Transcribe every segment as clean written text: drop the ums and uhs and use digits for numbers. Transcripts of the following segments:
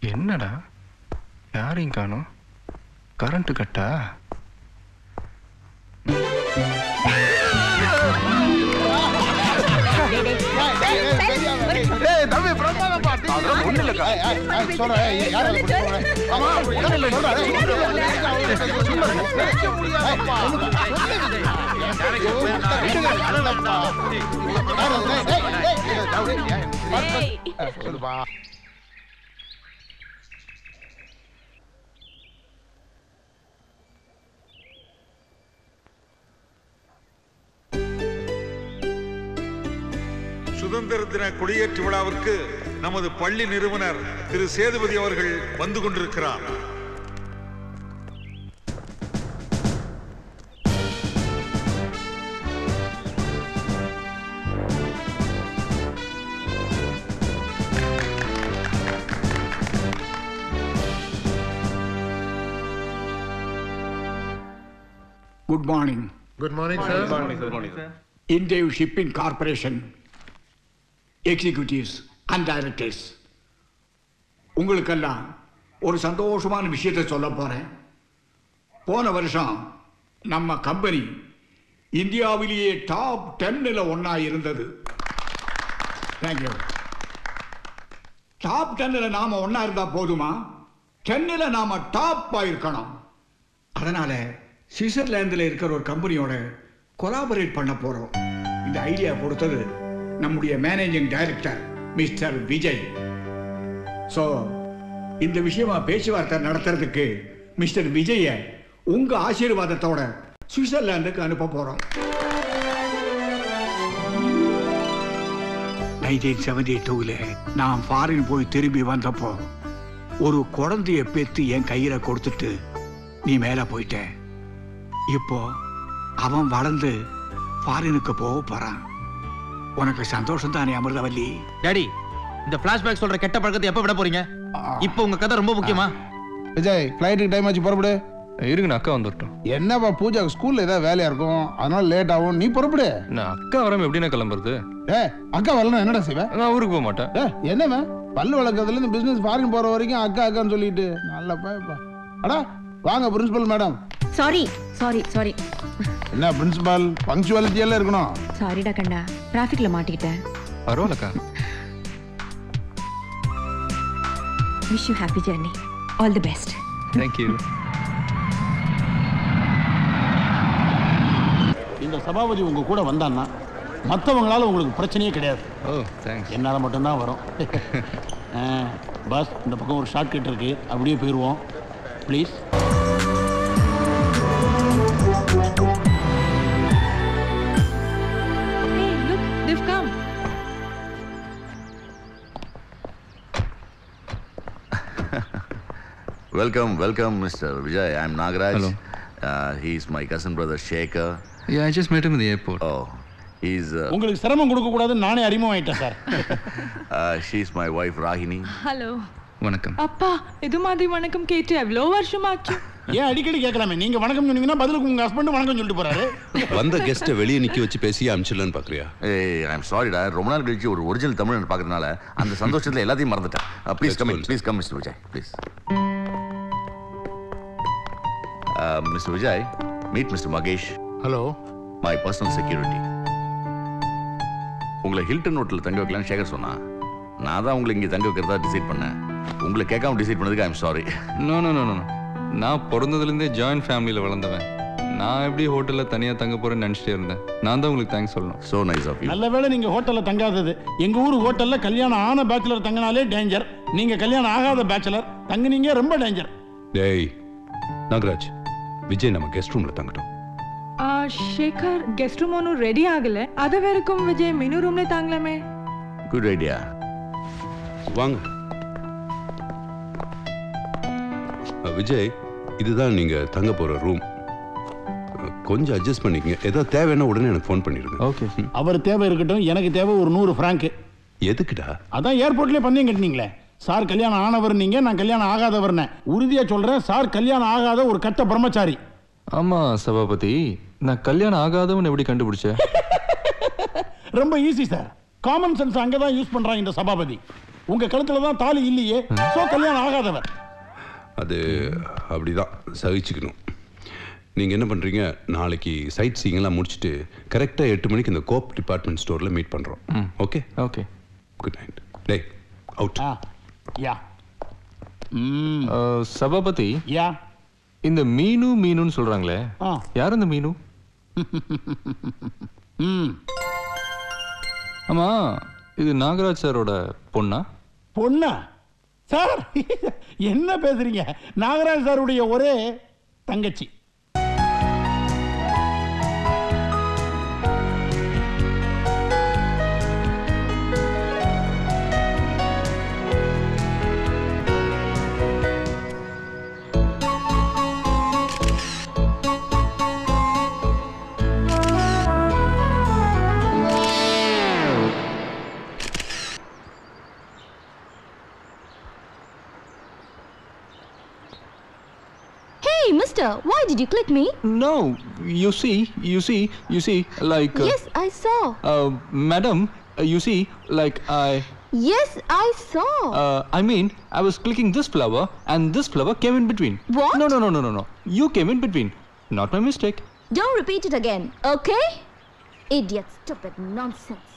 என்னடா யாரையும் காணோம்? கரண்ட் கட்டா? சுதந்திர தின கொடியேற்று விழாவிற்கு நமது பள்ளி நிறுவனர் திரு சேதுபதி அவர்கள் வந்து கொண்டிருக்கிறார். Good morning. Good morning, sir. Good morning, sir. Good morning, sir. Indian Shipping Corporation executives and directors, உங்களுக்கெல்லாம் ஒரு சந்தோஷமான விஷயத்தை சொல்ல போறேன். போன வருஷம் நம்ம கம்பெனி இந்தியாவிலேயே டாப் 10ல ஒண்ணா இருந்தது. தேங்க்யூ. டாப் 10ல நாம ஒண்ணா இருந்தா போதுமா? 10ல நாம டாப் ஆயிருக்கணும். அதனால சுவிட்சர்லாந்தில் இருக்கிற ஒரு கம்பெனியோட கொலாபரேட் பண்ண போறோம். இந்த ஐடியா கொடுத்தது நம்முடைய managing director mister Vijay. So இந்த விஷயமா பேச்சுவார்த்தை நடத்துறதுக்கு மிஸ்டர் விஜய உங்க ஆசீர்வாதத்தோட சுவிட்சர்லாந்துக்கு அனுப்ப போறோம். 1972 நான் ஃபாரின் போய் திரும்பி வந்தப்போ ஒரு குழந்தைய பெத்து என் கையில கொடுத்துட்டு நீ மேல போயிட்ட. இப்போ அவன் வளர்ந்து ஃபாரினுக்கு போக போறான். உனக்கு சந்தோஷம் தானே அமிர்தவல்லி? டாடி, இந்த ஃபிளாஷ்பேக் சொல்ற கெட்ட பழக்கத்தை எப்ப விட போறீங்க? இப்போ உங்க கதை ரொம்ப முக்கியமா? விஜய், ஃப்ளைட்டுக்கு டைம் ஆச்சு, புறப்படு. இருங்கண்ணா, அக்கா வந்துட்டோம். என்னப்பா பூஜா ஸ்கூல்ல ஏதாவது வேலையா இருக்கும், அதனால லேட் ஆகும். நீ புறப்படு. நான் அக்கா வராம எப்படின்னா கிளம்புறது? அக்கா வரலாம் என்னடா செய்வ? நான் ஊருக்கு போக மாட்டேன். என்னவா பல்லு வளர்க்கறதுல இருந்து பிசினஸ் ஃபாரின் போற வரைக்கும் அக்கா அக்கான்னு சொல்லிட்டு நல்ல பாப்பா. அடா வாங்க principal madam. Sorry sorry sorry. என்ன பிரின்சிபல், பங்க்சுவாலிட்டி எல்லாம் இருக்கணும். சாரிடா கண்ணா, டிராஃபிக்ல மாட்டிக்கிட்டேன். பரவாயில்லக்கா. Wish you happy journey. All the best. Thank you. இந்த சபாபதி உங்க கூட வந்தான்னா மற்றவங்களால உங்களுக்கு பிரச்சனையே கிடையாது. ஓ தேங்க்ஸ். என்னால் மட்டும்தான் வரும். பாஸ், இந்த பக்கம் ஒரு ஷார்ட் கட் இருக்கு, அப்படியே போயிடுவோம் please. Welcome, Mr. Vijay. I'm Nagaraj. Hello. He's my cousin brother Shekhar. Yeah, I just met him in the airport. Oh, he's. உங்களுக்கு சிரமம் கொடுக்க கூடாதுன்னு நானே அறிமுகமாயிட்டேன் சார். She's my wife Rahini. Hello. வணக்கம். அப்பா, இது மாதிரி வணக்கம் கேட்டு எவ்வளோ வருஷமாச்சு? ஏன் அடிக்கடி கேட்கலாமே? நீங்க வணக்கம் சொன்னீங்கன்னா பதிலுக்கு உங்க ஹஸ்பண்ட் வணக்கம் சொல்லிட்டு போறாரு. வந்த கெஸ்ட்டை வெளியே நிக்க வச்சு பேசி அமிச்சிடலான்னு பாக்குறியா? Hey, I'm sorry டா. ரொம்ப நாள் கழிச்சு ஒரு ஒரிஜினல் தமிழன் பார்க்கறதுனால அந்த சந்தோஷத்துல எல்லாத்தையும் மறந்துட்டேன். Please come in. Please come, Mr. Vijay. Please. Mr. Vijay, meet Mr. Magesh. Hello. My personal security. உங்களை ஹில்டன் ஹோட்டலில் தங்க வைக்கலான்னு சேகர் சொன்னா. நான் தான் உங்களை இங்கே தங்க வைக்கிறதா டிசைட் பண்ணேன். உங்களை கேட்காம டிசைட் பண்ணதுக்கு I'm sorry. No no no no. நான் பிறந்ததுலேருந்தே ஜாயின்ட் ஃபேமிலியில் வளர்ந்தவன். நான் எப்படி ஹோட்டலில் தனியாக தங்க போகிறேன்னு நினச்சிட்டே இருந்தேன். நான் தான் உங்களுக்கு தேங்க்ஸ் சொல்லணும். So nice of you. நல்ல வேளை நீங்க ஹோட்டல்ல தங்காதது. எங்க ஊர் ஹோட்டல்ல கல்யாணம் ஆன பேச்சுலர் தங்கினாலே டேஞ்சர். நீங்க கல்யாணம் ஆகாத பேச்சுலர் தங்குனீங்க, ரொம்ப டேஞ்சர். டேய் நாகராஜ், விஜய் நம்ம கெஸ்ட் ரூம்ல தங்கட்டும். ಶೇಖರ್ ಗೆಸ್ಟ್ ರೂಮ್ ಅವನು ರೆಡಿ ಆಗಲೆ, ಅದ ವರೆಗೂ ವಿಜಯ್ ಮಿನು ರೂಮ್ನೇ ತಾಂಗ್ಲಮೇ. Good idea. வாங்க விஜய், இதுதான் நீங்க தங்க போற ரூம். கொஞ்சம் அட்ஜஸ்ட் பண்ணிக்கங்க. ஏதாவது தேவைன்னா உடனே எனக்கு ஃபோன் பண்ணிடுங்க. ஓகே. அவர் தேவை இருக்கட்டும், எனக்கு தேவை ஒரு 100 ஃப்ராங்க். எதுக்குடா? அதான் ஏர்போர்ட்லயே பந்தயம் கட்டினீங்களே. சார் கல்யாணம் ஆனவர் நீங்க, நான் கல்யாணம் ஆகாதவர்னே. உறுதியா சொல்றேன், சார் கல்யாணம் ஆகாத ஒரு கட்ட பிரம்மச்சாரி. ஆமா சபாபதி, நான் கல்யாணம் ஆகாதவன் எப்படி கண்டுபிடிச்சேன்? ரொம்ப ஈஸி சார். காமன் சென்ஸ் அங்கதான் யூஸ் பண்றாங்க இந்த சபாபதி. உங்க கழுத்துல தான் தாலி இல்லையே, சோ கல்யாணம் ஆகாதவர். அது அப்படிதான், சகிச்சுக்கணும். நீங்கள் என்ன பண்ணுறீங்க, நாளைக்கு சைட் சீங்கெல்லாம் முடிச்சுட்டு கரெக்டாக 8 மணிக்கு இந்த கோப் டிபார்ட்மெண்ட் ஸ்டோரில் மீட் பண்ணுறோம். Okay okay, good night. டேய் அவுட். யா சபாபதி, யா இந்த மீனுன்னு சொல்கிறாங்களே, யார் இந்த மீனு? ஆமா, இது நாகராஜ் சாரோட பொண்ணா? பொண்ணா சார்? என்ன பேசுறீங்க? நாகராஜ் சாருடைய ஒரே தங்கச்சி. Mister, why did you click me? No, you see, like... Yes, I saw. Madam, you see, like Yes, I saw. I mean, I was clicking this flower and this flower came in between. What? No. You came in between. Not my mistake. Don't repeat it again, okay? Idiot, stupid nonsense.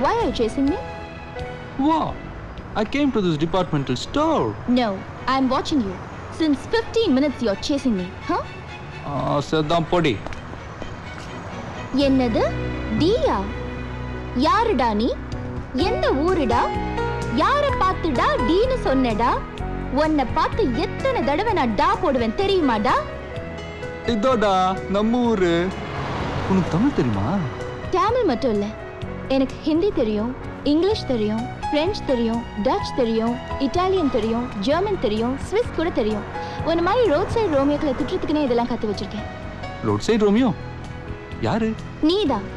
Why are you chasing me? Wow, I came to this departmental store. No, I'm watching you. Since 15 minutes you're chasing me, huh? Saddam Podi. என்னது? டியா? யாருடா நீ? எந்த ஊருடா? யாரை பார்த்துடா டீன்னு சொன்னடா? உன்னை பார்த்து எத்தனை தடவை நான் டா போடுவேன் தெரியுமாடா? இதோடா நம்ம ஊரு. உனக்கு தமிழ் தெரியுமா? தமிழ் மட்டும் இல்ல, எனக்கு ஹிந்தி தெரியும், இங்கிலீஷ் தெரியும், பிரெஞ்சு தெரியும், டச் தெரியும், இட்டாலியன் தெரியும், ஜெர்மன் தெரியும், ஸ்விஸ் கூட தெரியும். உன்ன மாதிரி ரோட் சைடு ரோமியோக்களை திட்டுறதுக்குன்னே இதெல்லாம் கத்து வச்சிருக்கேன். ரோட் சைடு ரோமியோ யாரு? நீதான்.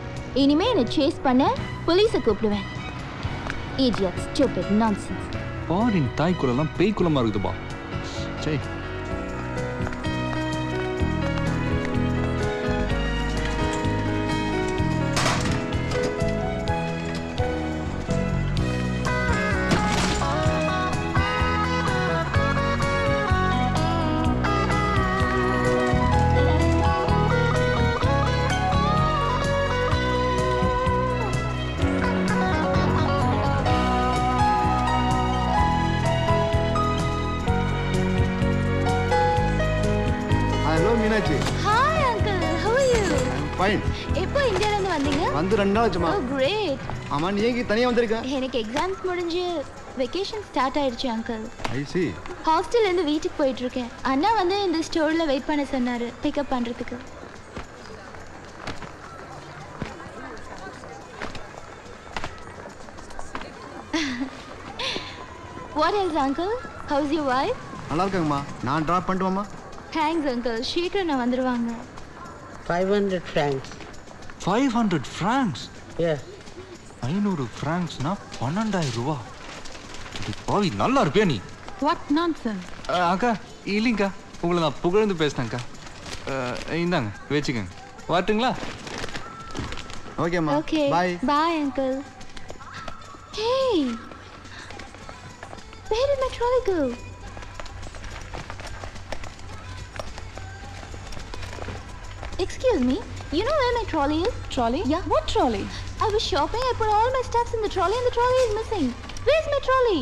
இனிமே என்னை சேஸ் பண்ண போலீஸை கூப்பிடுவேன். Idiot, stupid nonsense. பாரின் தாய் குலலாம் பேய் குலமா இருக்குதுப்பா. சரி. Hi uncle, how are you? Fine. எப்போ இந்தியால இருந்து வந்தீங்க? வந்து 2 நாள் ஆச்சுமா. Oh great. ஆமா, நீ ஏன் தனியா வந்திருக்க? எனக்கு எக்ஸாம்ஸ் முடிஞ்சு வெக்கேஷன் ஸ்டார்ட் ஆயிடுச்சு uncle. I see. ஹாஸ்டல்ல இருந்து வீட்டுக்கு போயிட்டு இருக்கேன். அண்ணா வந்து இந்த ஸ்டோர்ல வெயிட் பண்ண சொன்னாரு பிக்கப் பண்றதுக்கு. What else uncle? How's your wife? நல்லா இருக்காங்கம்மா. நான் டிராப் பண்ணட்டுமா? Thanks uncle. சீக்கிரம் நான் வந்துருவாங்க. 500 francs. 500 francs? Yeah. 500 francsனா 12000 ரூபாய். இது பாவி நல்லா இருப்பியா நீ? What nonsense? அக்கா இல்லைங்கக்கா, உங்களை நான் புகழ்ந்து பேசினேங்க்கா. இந்தாங்க வச்சுக்கோங்க, வரட்டுங்களா? ஓகேம்மா. Okay. Bye. Bye uncle. Hey. Where did my trolley go? Excuse me, you know where my trolley is? Trolley? Yeah. What trolley? I was shopping, I put all my stuffs in the trolley and the trolley is missing. Where's my trolley?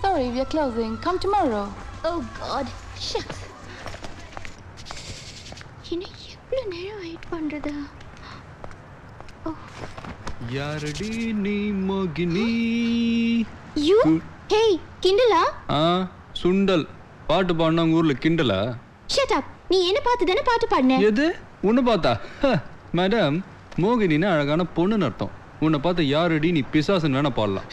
Sorry, we are closing. Come tomorrow. Oh God, shucks. இன்னும் எவ்வளவு நேரம் wait பண்றது? யாரடி நீ மோகினி? You? Hey, கிண்டலா? சுண்டல். பாட்டு பாடினா உங்க ஊர்ல கிண்டலா? Shut up. நீ என்ன பார்த்து தானே பாட்டு பாடின? எது? உன்னை பார்த்தா? மேடம், மோகினின்னா அழகான பொண்ணுன்னு அர்த்தம். உன்னை பார்த்து யாரடி நீ பிசாசுன்னு வேணா பாடலாம்.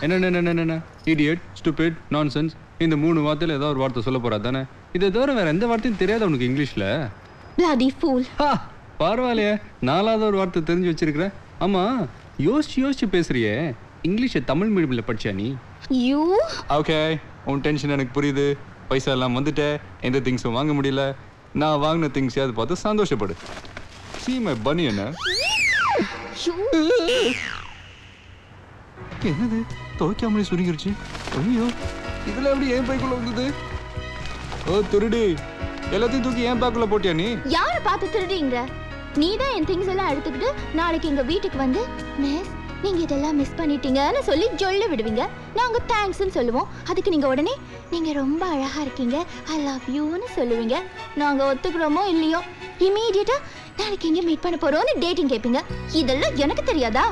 என்ன இடியட், ஸ்டூபிட், நான்சென்ஸ் இந்த 3 வார்த்தையில ஏதாவது ஒரு வார்த்தை சொல்ல போறா தானே? இதை தவிர வேற எந்த வார்த்தையும் தெரியாத உனக்கு இங்கிலீஷ்ல? bloody fool. பரவாயில்லையே, 4வது ஒரு வார்த்தை தெரிஞ்சு வச்சிருக்கிறேன். ஆமா, யோசிச்சு பேசுறியே, இங்கிலீஷை தமிழ் மீடியம்ல படிச்சா நீ? ஓகே, உன் டென்ஷன் எனக்கு புரியுது. பைசா எல்லாம் வந்துட்ட, எந்த திங்ஸும் வாங்க முடியல. நான் வாங்கின திங்ஸ் யாவது பார்த்து சந்தோஷப்படு. See my bunny என்ன? என்னது துவைக்காமலே சுருங்கிருச்சு? ஐயோ, இதுல எப்படி ஏன் பைக்குள்ள வந்தது? ஓ திருடி, எல்லாத்தையும் தூக்கி ஏன் பேக்குள்ள போட்டியா நீ? யாரை பார்த்து திருடிங்க? நீ தான் என் திங்ஸ் எல்லாம் எடுத்துக்கிட்டு நாளைக்கு எங்க வீட்டுக்கு வந்து மிஸ் நீங்க இதெல்லாம் மிஸ் பண்ணிட்டீங்கன்னு சொல்லி ஜொல்ல விடுவீங்க. நாங்க தேங்க்ஸ்ன்னு சொல்லுவோம். அதுக்கு நீங்க உடனே நீங்க ரொம்ப அழகா இருக்கீங்க, ஐ லவ் யூன்னு சொல்லுவீங்க. நாங்க ஒத்துக்கிறோமோ இல்லையோ இமீடியட்டா நாளைக்கு எங்க மீட் பண்ண போறோம்னு டேட்டிங் கேட்பீங்க. இதெல்லாம் எனக்கு தெரியாதா?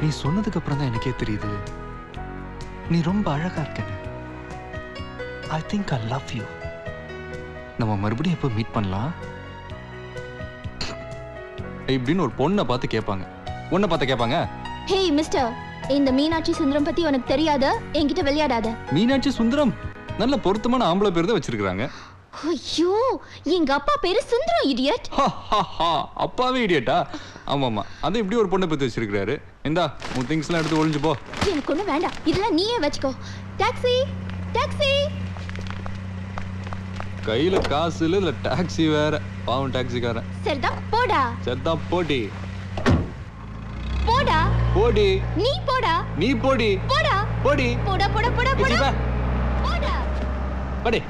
நீ சொன்னதுக்கு அப்புறம் தான் எனக்கே தெரியுது நீ ரொம்ப அழகா இருக்கேன்னு. I think I love you. நம்ம மறுபடியும் எப்போ மீட் பண்ணலாம் இப்படின்னு ஒரு பொண்ணை பார்த்து கேட்பாங்க. உன்னை பார்த்து கேட்பாங்க. ஹே மிஸ்டர், இந்த மீனாட்சி சுந்தரம் பத்தி உனக்கு தெரியாத, என்கிட்ட விளையாடாத. மீனாட்சி சுந்தரம் நல்ல பொருத்தமான ஆம்பளை பேர் தான் வச்சிருக்காங்க. ஐயோ, எங்க அப்பா பேரு சுந்தரம் இடியட். அப்பாவே இடியட்டா? ஆமாமா, அது இப்படி ஒரு பொண்ணை பத்தி வச்சிருக்காரு. இந்தா உன் திங்ஸ் எல்லாம் எடுத்து ஒளிஞ்சு போ. எனக்கு ஒண்ணும் வேண்டாம், இதெல்லாம் நீயே வச்சுக்கோ. Taxi taxi. கையில காசு இல்ல, இல்ல டாக்ஸி வேற. பாவம் டாக்ஸிக்காரன். சரிதான் போடா. சரிதான் போடி. போடா. போடி. நீ போடா. நீ போடி. போடா. போடி. போடா போடா போடா போடா. போடா. போடி.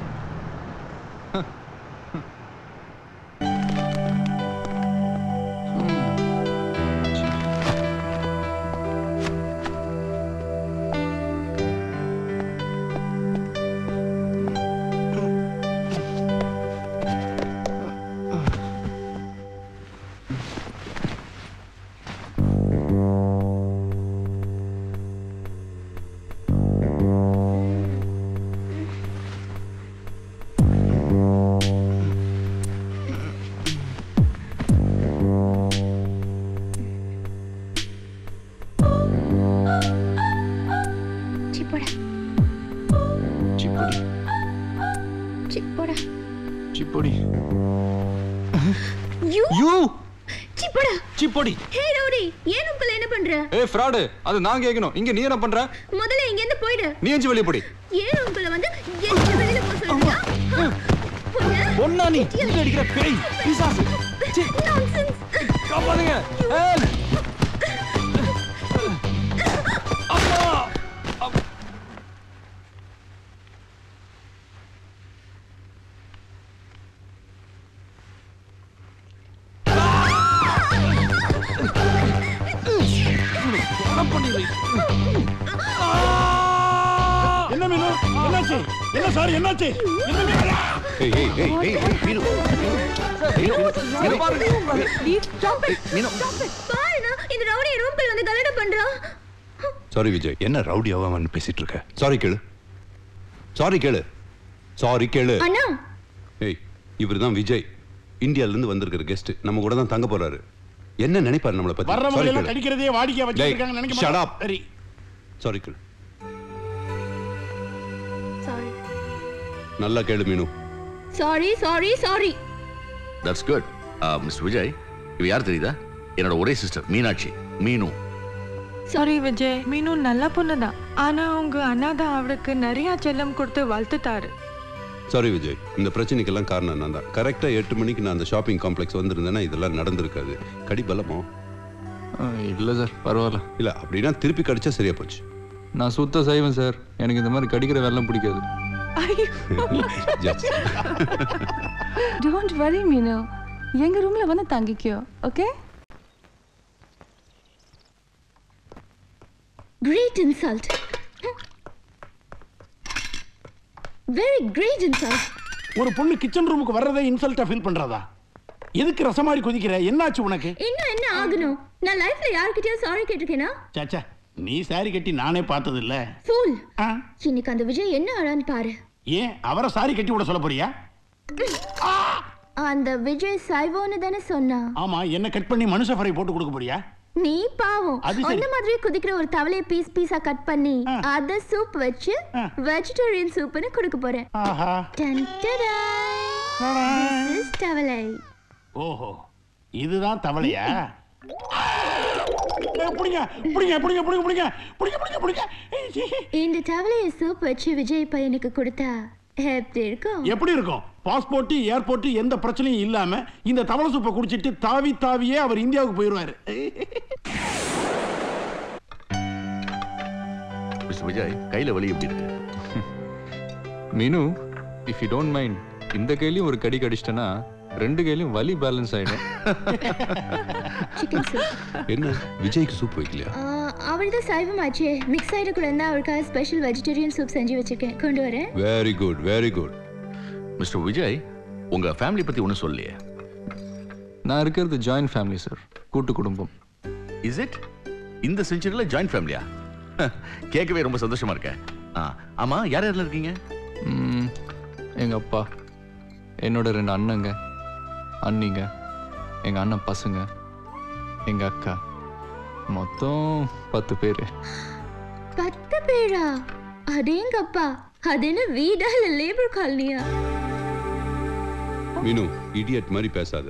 சிப்போடி. ஹே ரவுடி, ஏன் உங்களை என்ன பண்ற? ஏய் ஃப்ராட், அது நான் கேக்கணும். இங்க நீ என்ன பண்ற? முதல்ல இங்க இருந்து போய்டு. நீ எஞ்சி வெளிய போடி. ஏன் உங்களை வந்து எஞ்சி வெளிய போ சொல்றியா? பொண்ணா நீ இங்க அடிக்கிற பேய் பிசாசு. நான்சென்ஸ். காப்பாடுங்க. ஏய் அம்மா. என்ன மீனு? என்னாச்சு? என்ன சார் என்னாச்சு? ஏய் ஏய் ஏய் ஏய் மீனு. மீனு பாருங்க. Please stop it. மீனு ஸ்டாப் இட். பாருங்க, இந்த ரவுடி ரூம்க்குள்ள வந்து கலட பண்றான். சாரி விஜய், என்ன ரவுடி அவன் பேசிட்டு இருக்க? சாரி கேளு. சாரி கேளு. சாரி கேளு. அண்ணா. ஏய், இவர்தான் விஜய். இந்தியால இருந்து வந்திருக்கிற கெஸ்ட். நம்ம கூட தான் தங்க போறாரு. என்ன நினைப்பாரு நம்மளை பத்தி? வர்றவங்க எல்லாம் கடிக்கிறதே வாடிக்கையா வச்சிருக்காங்க நினைக்க மாட்டேன். Shut up. சரி. சாரி கேளு. சாரி. நல்லா கேளு Meenu. Sorry sorry sorry. That's good. Mister Vijay, இவ யார் தெரியுதா? என்னோட ஒரே சிஸ்டர் மீனாட்சி. மீனு. சாரி விஜய், மீனு நல்ல பொண்ணு தான். ஆனா உங்க அண்ணா தான் அவளுக்கு நிறைய செல்லம் கொடுத்து வளர்த்துட்டாரு. சாரி விஜய், இந்த பிரச்சனைக்கெல்லாம் காரணம் நான் தான். கரெக்டா 8 மணிக்கு நான் அந்த ஷாப்பிங் காம்ப்ளெக்ஸ் வந்திருந்தேன்னா இதெல்லாம் நடந்திருக்காது. கடி பலமோ? இல்லை சார், பரவாயில்ல. இல்லை அப்படின்னா திருப்பி கடிச்சா சரியா போச்சு. நான் சுத்த செய்வேன் சார். எனக்கு இந்த மாதிரி கடிக்கிற வேலைலாம் பிடிக்காது. Don't worry மீனு, எங்க ரூம்ல வந்து தங்கிக்கோ. Okay? Great insult. Very great insult. ஒரு பொண்ணு கிச்சன் ரூமுக்கு வர்றதே இன்சல்ட்டா ஃபீல் பண்றதா? எதுக்கு ரசமாரி கொதிக்கிற? என்னாச்சு உனக்கு? இன்னும் என்ன ஆகணும்? நான் லைஃப்ல யார்கிட்டயும் சாரி கேட்டிருக்கேனா? சாச்சா, நீ சாரி கட்டி நானே பார்த்தது இல்ல. ஃபூல். இன்னைக்கு அந்த விஜய் என்ன ஆளான்னு பாரு. ஏன் அவரை சாரி கட்டி விட சொல்ல போறியா? அந்த விஜய் சைவோன்னு தானே சொன்னா. ஆமா, என்ன கட் பண்ணி மனுஷ ஃப்ரை போட்டு கொடுக்க போறியா? நீ பாவம். அந்த மாதிரி குதிக்கிற ஒரு தவளையை பீஸ் பீஸா கட் பண்ணி அத சூப் வச்சு வெஜிடேரியன் சூப்னு கொடுக்க போறேன். ஆஹா. டன்டடா. This is தவளை. ஓஹோ, இதுதான் தவளையா? புடிங்க புடிங்க புடிங்க புடிங்க புடிங்க புடிங்க புடிங்க புடிங்க. இந்த தவளையை சூப் வச்சு விஜய் பையனுக்கு கொடுத்தா எப்படி இருக்கும்? எப்படி இருக்கும்? பாஸ்போர்ட் ஏர்போர்ட் எந்த பிரச்சனையும் இல்லாம இந்த தவளை சூப்பை குடிச்சிட்டு தாவி தாவியே அவர் இந்தியாவுக்கு போயிடுவாரு. மிஸ்டர் விஜய், கையில வலி எப்படி இருக்கு? மீனு, இஃப் யூ டோன்ட் மைண்ட், இந்த கையிலயும் ஒரு கடி கடிச்சிட்டனா ரெண்டு கையிலயும் வலி பேலன்ஸ் ஆயிடும். என்ன விஜய்க்கு சூப் வைக்கலையா? அவள்தான் சைவமாச்சே, மிக்ஸ் ஆயிட கூடாது. அவளுக்காக ஸ்பெஷல் வெஜிடேரியன் சூப் செஞ்சு வச்சிருக்கேன், கொண்டு வரேன். Very good very good. Mister Vijay, உங்க ஃபேமிலி பத்தி ஒன்றும் சொல்லலையே? நான் இருக்கிறது ஜாயின்ட் ஃபேமிலி சார், கூட்டு குடும்பம். Is it? இந்த செஞ்சுரியில ஜாயின்ட் ஃபேமிலியா? கேட்கவே ரொம்ப சந்தோஷமா இருக்க. ஆமா, யார் யாரெல்லாம் இருக்கீங்க? எங்க அப்பா, என்னோட 2 அண்ணங்க, அண்ணிங்க, எங்க அண்ணன் பசங்க, எங்க அக்கா, மொத்தம் 10 பேரு. 10 பேரா? அடேங்கப்பா, அது என்ன வீடா இல்ல லேபர் காலனியா? மீனு, இடியட் மாதிரி பேசாத.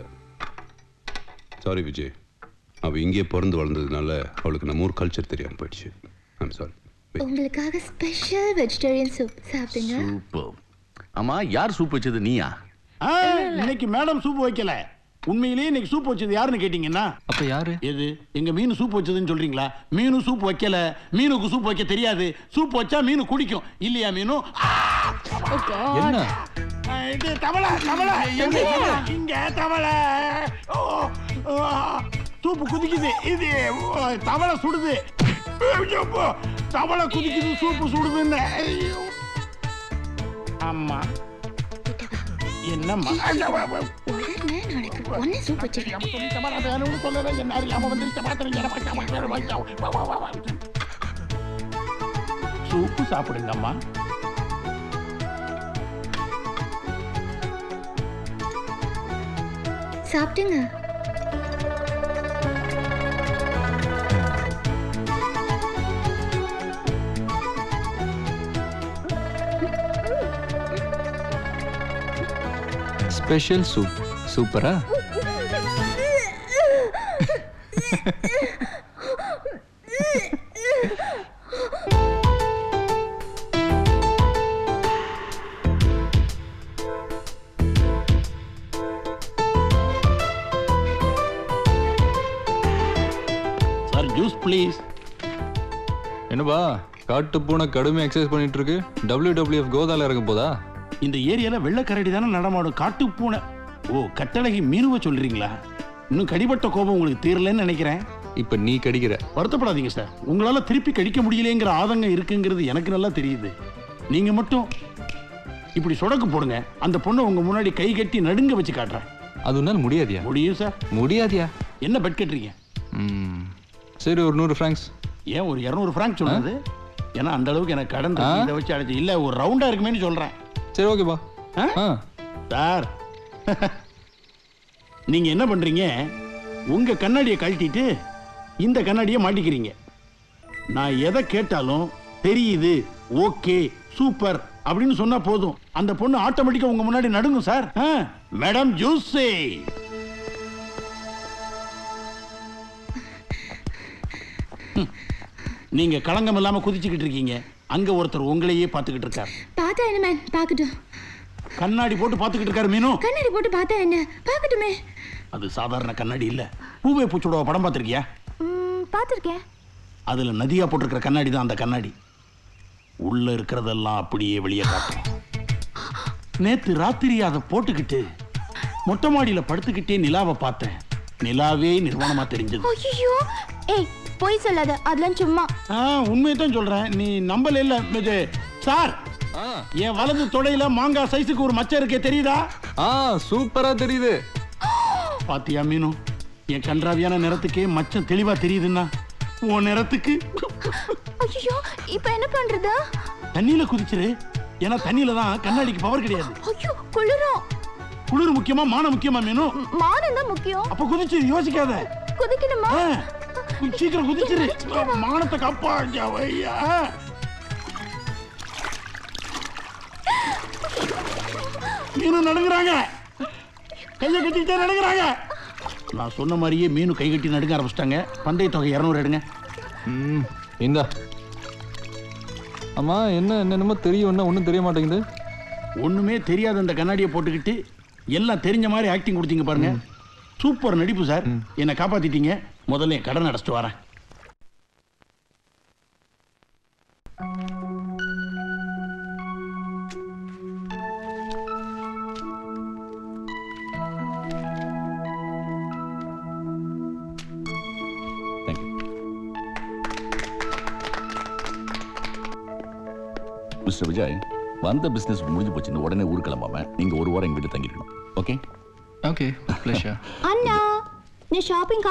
சாரி விஜய், அவ இங்கே பிறந்து வளர்ந்ததுனால அவளுக்கு நம்ம ஊர் கல்ச்சர் தெரியாம போயிடுச்சு. I'm sorry. உங்களுக்காக ஸ்பெஷல் வெஜிடேரியன் சூப் சாப்பிடுங்க. சூப்பர். ஆமா, யார் சூப் வச்சது? நீயா? இன்னைக்கு மேடம் சூப் வைக்கல. உண்மையிலேயே இன்னைக்கு சூப் வச்சது யாருன்னு கேட்டீங்கன்னா அப்ப யாரு? எது? எங்க மீனு சூப் வச்சதுன்னு சொல்றீங்களா? மீனு சூப் வைக்கல. மீனுக்கு சூப் வைக்க தெரியாது. சூப் வச்சா மீனு குடிக்கும் இல்லையா? மீனு என்ன? இது தவளை தவளை இங்க தவளை. சூப்பு குதிக்குது. இது தவளை சுடுது. தவளை குதிக்குது, சூப்பு சுடுதுன்னு. ஆமா, என்னம்மா சூப்பு சாப்பிடுங்கம்மா. சாப்பிட்டுங்க. ஸ்பெஷல் சூப் சூப்பரா? Sir, juice please. என்னப்பா, காட்டு பூனை கடுமையாக எக்ஸசைஸ் பண்ணிட்டு இருக்கு. WWF கோதால இறங்க போதா? இந்த ஏரியால வெள்ளக்கரடி தானே நடமாடும். காட்டு பூனை. ஓ, கட்டழகி மீனுவை சொல்றீங்களா? இன்னும் கடிபட்ட கோபம் உங்களுக்கு தீரலன்னு நினைக்கிறேன். இப்ப நீ கடிக்கிற. வருத்தப்படாதீங்க சார், உங்களால திருப்பி கடிக்க முடியலங்கிற ஆதங்கம் இருக்குங்கிறது எனக்கு நல்லா தெரியுது. நீங்க மட்டும் இப்படி சொடக்கு போடுங்க, அந்த பொண்ணை உங்க முன்னாடி கை கட்டி நடுங்க வச்சு காட்டுறேன். அது உன்னால முடியாதியா? முடியும் சார். முடியாதியா? என்ன பெட் கட்டுறீங்க? சரி, ஒரு 100 francs. ஏன் ஒரு 200 francs சொல்றது? ஏன்னா அந்த அளவுக்கு எனக்கு கடன் இருக்கு. இதை வச்சு அடைச்சு இல்ல, ஒரு ரவுண்டா இருக்குமேன்னு சொல்றேன். சரி, ஓகேப்பா. சார், நீங்க என்ன பண்றீங்க? உங்க கண்ணாடியை கழட்டிட்டு இந்த கண்ணாடியை மாட்டிக்கிறீங்க. நான் எதை கேட்டாலும் தெரியுது, ஓகே, சூப்பர் அப்படின்னு சொன்னா போதும், அந்த பொண்ணு ஆட்டோமேட்டிக்கா உங்க முன்னாடி நடுங்கும் சார். Madam juice. நீங்க களங்கம் இல்லாம குதிச்சுக்கிட்டு இருக்கீங்க. அங்க ஒருத்தர் உங்களையே பார்த்துக்கிட்டு இருக்காரு. பார்த்தா என்ன மேன்? பார்க்கட்டும். கண்ணாடி போட்டு பார்த்துக்கிட்டு இருக்காரு. மீனு, கண்ணாடி போட்டு பார்த்தா என்ன? பார்க்கட்டுமே. அது சாதாரண கண்ணாடி இல்ல. பூவே பூச்சோட படம் பார்த்திருக்கியா? பார்த்திருக்கேன். அதுல நதியா போட்டிருக்கிற கண்ணாடி தான் அந்த கண்ணாடி. உள்ள இருக்கிறதெல்லாம் அப்படியே வெளியே காட்டும். நேத்து ராத்திரி அதை போட்டுக்கிட்டு மொட்டை மாடியில படுத்துக்கிட்டே நிலாவை பார்த்தேன். நிலாவே நிர்வாணமா தெரிஞ்சது. ஐயோ, ஏய் போய் சொல்லாத, அதெல்லாம் சும்மா. உண்மையை தான் சொல்றேன், நீ நம்பல இல்ல. சார், என் வலது தொடையில மாங்காய் சைஸுக்கு ஒரு மச்சம் இருக்கே, தெரியுதா? சூப்பரா தெரியுது. பாத்தியா மீனு, என் கன்றாவியான நிறத்துக்கே மச்சம் தெளிவா தெரியுதுன்னா உன் நிறத்துக்கு. ஐயோ, இப்ப என்ன பண்றது? தண்ணியில குதிச்சிரு. ஏன்னா தண்ணியில தான் கண்ணாடிக்கு பவர் கிடையாது. ஐயோ, குளிரும். குளிர் முக்கியமா மானம் முக்கியமா மீனு? மானம் தான் முக்கியம். அப்ப குதிச்சு யோசிக்காத. குதிக்கணுமா? சீக்கிரம் குதிச்சிரு. மானத்தை காப்பாஞ்சா வையா. மீனு நடுங்குறாங்க. கையை கட்டிட்டே நடுங்குறாங்க. நான் சொன்ன மாதிரியே மீனு கை கட்டி நடுங்க ஆரம்பிச்சிட்டாங்க. பந்தய தொகை 200 எடுங்க. இந்தா. அம்மா என்னென்னமோ தெரியும்னா ஒன்றும் தெரிய மாட்டேங்குது. ஒண்ணுமே தெரியாத அந்த கண்ணாடியை போட்டுக்கிட்டு எல்லாம் தெரிஞ்ச மாதிரி ஆக்டிங் கொடுத்தீங்க பாருங்க. சூப்பர் நடிப்பு சார். என்னை காப்பாத்திட்டீங்க. முதல்ல என் கடன் அடைச்சிட்டு வரேன். மிஸ்டர் விஜய், வந்த பிசினஸ் முடிஞ்சு போச்சுன்னு உடனே ஊர் கிளம்பாம நீங்க ஒரு வாரம் எங்க வீட்டு தங்கிருக்கணும். ஓகே? Okay, pleasure. அண்ணா, நீ ஷாப்பிங்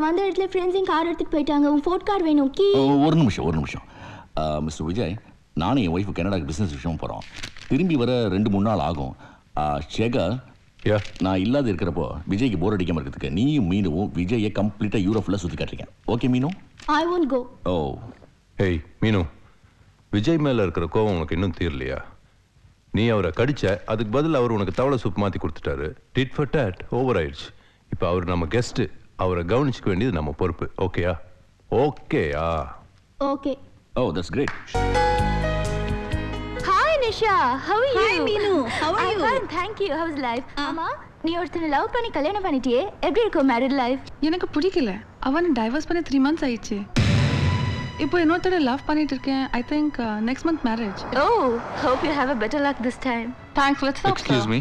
வந்த இடத்துல ஃப்ரெண்ட்ஸிங் கார் எடுத்துட்டு போயிட்டாங்க. உன் ஃபோர்ட் கார்டு வேணும். கீ. ஒரு நிமிஷம். மிஸ்டர் விஜய், நானும் என் ஒய்ஃபு கனடாக்கு பிசினஸ் விஷயம் போறோம். திரும்பி வர 2-3 நாள் ஆகும். சேகர், நான் இல்லாத இருக்கிறப்போ விஜய்க்கு போர் அடிக்காம இருக்கிறதுக்கு நீயும் மீனும் விஜயை கம்ப்ளீட்டா யூரோப்ல சுத்தி காட்டுறீங்க. ஓகே மீனு? I won't go. O. Hey மீனு, விஜய் மேல இருக்கிற கோவம் உனக்கு இன்னும் தீரலையா? நீ அவரை கடிச்ச, அதுக்கு பதில் அவர் உனக்கு தவளை சூப் மாத்தி கொடுத்துட்டாரு. டிட் ஃபார் டேட், ஓவர் ஆயிடுச்சு. இப்போ அவர் நம்ம கெஸ்ட், அவரை கவனிச்சுக்க வேண்டியது நம்ம பொறுப்பு. ஓகேயா? ஓகேயா? Okay. Oh, that's great. Hi Nisha, how are you? Hi Meenu, how are you? I'm fine, thank you. How's life? அம்மா, நீ ஒருத்தனை லவ் பண்ணி கல்யாணம் பண்ணிட்டியே, எப்படி இருக்கும் மேரிட் லைஃப்? எனக்கு பிடிக்கல. அவனை டைவர்ஸ் பண்ணி 3 months ஆயிடுச்சு. இப்போ இன்னொருத்தர லவ் பண்ணிட்டு இருக்கேன். I think next month marriage. Oh, hope you have a better luck this time. Thanks, let's talk. Excuse me.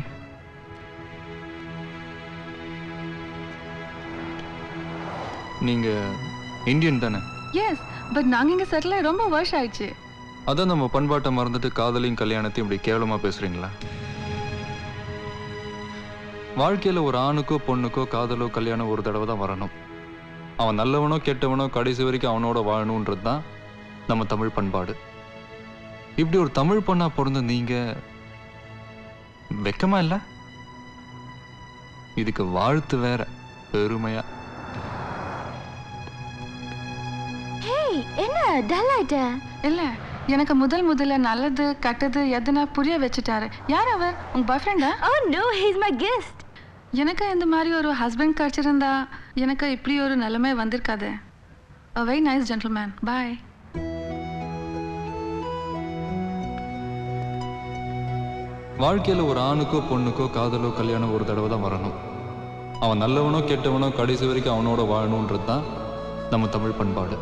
நீங்க இந்தியன் தானே? எஸ், பட் நாங்க இங்க செட்டில் ஆகி ரொம்ப வருஷம் ஆயிடுச்சு. அதான் நம்ம பண்பாட்டை மறந்துட்டு காதலையும் கல்யாணத்தையும் இப்படி கேவலமா பேசுறீங்களா? வாழ்க்கையில ஒரு ஆணுக்கோ பொண்ணுக்கோ காதலோ கல்யாணம் ஒரு தடவை தான் வரணும். அவன் நல்லவனோ கெட்டவனோ கடைசி வரைக்கும் அவனோட வாழணுன்றது தான் நம்ம தமிழ் பண்பாடு. இப்படி ஒரு தமிழ் பொண்ணா பிறந்த நீங்க வெக்கமா இல்ல? இதுக்கு வாழ்த்து வேற பெருமையா. Hey, என்ன டல் ஆயிட்ட? இல்ல, எனக்கு முதல்ல நல்லது கெட்டது எதுனா புரிய வச்சுட்டாரு. யார் அவர்? உங்க பாய் ஃப்ரெண்டா? Oh no, he's my guest. எனக்கு இந்த மாதிரி ஒரு ஹஸ்பண்ட் கிடைச்சிருந்தா எனக்கு இப்படி ஒரு நிலைமை வந்திருக்காது. A very nice gentleman. Bye. வாழ்க்கையில ஒரு ஆணுக்கோ பொண்ணுக்கோ காதலோ கல்யாணம் ஒரு தடவை தான் வரணும். அவன் நல்லவனோ கெட்டவனோ கடைசி வரைக்கும் அவனோட வாழணுன்றது தான் நம்ம தமிழ் பண்பாடு.